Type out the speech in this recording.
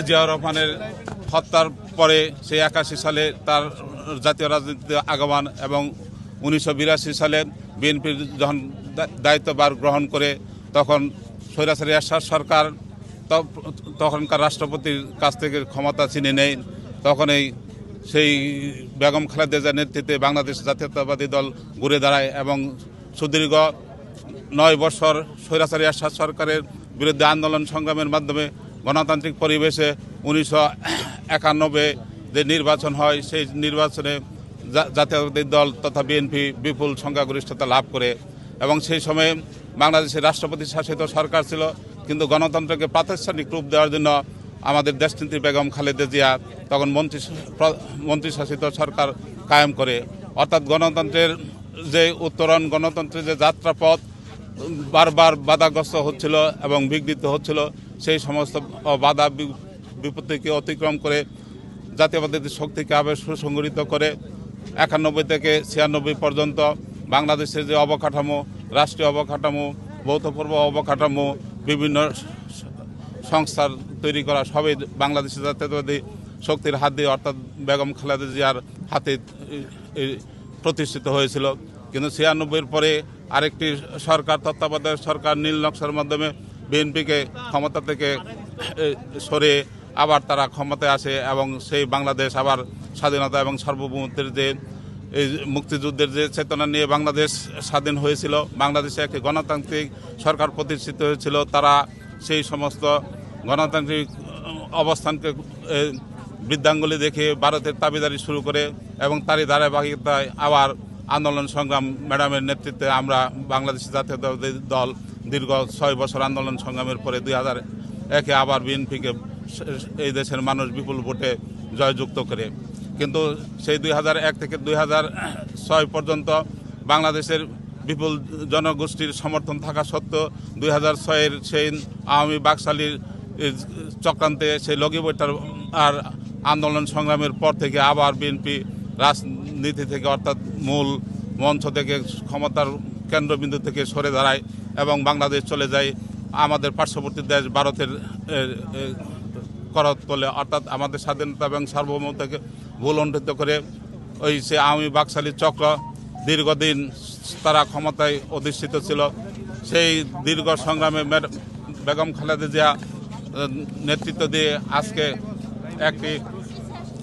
জিয়াউর রহমানের হত্যার পরে সেই 81 সালে তার জাতীয় রাজনীতিতে আগমন এবং 1982 সালে বিএনপির যখন দায়িত্বভার গ্রহণ করে তখন স্বৈরাচারী এরশাদ সরকার তখনকার রাষ্ট্রপতির কাছ থেকে ক্ষমতা ছিনে নেয়। তখন সেই বেগম খালেদা জিয়ার নেতৃত্বে বাংলাদেশ জাতীয়তাবাদী দল ঘুরে দাঁড়ায় এবং সুদীর্ঘ 9 বছর স্বৈরাচারী এরশাদ সরকারের বিরুদ্ধে আন্দোলন সংগ্রামের মাধ্যমে গণতান্ত্রিক পরিবেশে 1991 যে নির্বাচন হয় সেই নির্বাচনে জাতীয়তাবাদী দল তথা বিএনপি বিপুল সংখ্যাগরিষ্ঠতা লাভ করে এবং সেই সময়ে বাংলাদেশের রাষ্ট্রপতি শাসিত সরকার ছিল, কিন্তু গণতন্ত্রকে প্রাতিষ্ঠানিক রূপ দেওয়ার জন্য আমাদের দেশনেত্রী বেগম খালেদা জিয়া তখন মন্ত্রী শাসিত সরকার কায়েম করে। অর্থাৎ গণতন্ত্রের যে উত্তরণ, গণতন্ত্রের যে যাত্রাপথ বারবার বাধাগ্রস্ত হচ্ছিল এবং বিঘ্নিত হচ্ছিল, সেই সমস্ত বাধা বিপত্তিকে অতিক্রম করে জাতীয়তাবাদী শক্তিকে আবার সুসংগঠিত করে 91 থেকে 96 পর্যন্ত বাংলাদেশের যে অবকাঠামো, রাষ্ট্রীয় অবকাঠামো, ভৌতপূর্ব অবকাঠামো, বিভিন্ন সংস্থার তৈরি করা সবই বাংলাদেশের জাতীয়তাবাদী শক্তির হাত দিয়ে অর্থাৎ বেগম খালেদা জিয়ার হাতে প্রতিষ্ঠিত হয়েছিল। কিন্তু 96-এর পরে আরেকটি সরকার, তত্ত্বাবধায়ক সরকার নীল নকশার মাধ্যমে বিএনপিকে ক্ষমতা থেকে সরে আবার তারা ক্ষমতায় আসে এবং সেই বাংলাদেশ আবার স্বাধীনতা এবং সার্বভৌমত্বের যে এই মুক্তিযুদ্ধের যে চেতনা নিয়ে বাংলাদেশ স্বাধীন হয়েছিল, বাংলাদেশে একটি গণতান্ত্রিক সরকার প্রতিষ্ঠিত হয়েছিল। তারা সেই সমস্ত গণতান্ত্রিক অবস্থানকে বৃদ্ধাঙ্গুলি দেখে ভারতের দাবিদারি শুরু করে এবং তারই ধারাবাহিকতায় আবার আন্দোলন সংগ্রাম ম্যাডামের নেতৃত্বে আমরা বাংলাদেশ জাতীয়তাবাদী দল দীর্ঘ 6 বছর আন্দোলন সংগ্রামের পরে 2001-এ আবার বিএনপিকে এই দেশের মানুষ বিপুল ভোটে জয়যুক্ত করে। কিন্তু সেই 2001 থেকে 2006 পর্যন্ত বাংলাদেশের বিপুল জনগোষ্ঠীর সমর্থন থাকা সত্ত্বেও 2006-এর সেই আওয়ামী বাকশালীর চক্রান্তে সেই লগি বইটার আর আন্দোলন সংগ্রামের পর থেকে আবার বিএনপি রাজনীতি থেকে অর্থাৎ মূল মঞ্চ থেকে ক্ষমতার কেন্দ্রবিন্দু থেকে সরে দাঁড়ায় এবং বাংলাদেশ চলে যায় আমাদের পার্শ্ববর্তী দেশ ভারতের করতলে, অর্থাৎ আমাদের স্বাধীনতা এবং সার্বভৌমত্বকে ভুলণ্ঠিত করে ওই সে আওয়ামী বাকশালী চক্র দীর্ঘদিন তারা ক্ষমতায় অধিষ্ঠিত ছিল। সেই দীর্ঘ সংগ্রামে বেগম খালেদা জিয়া নেতৃত্ব দিয়ে আজকে একটি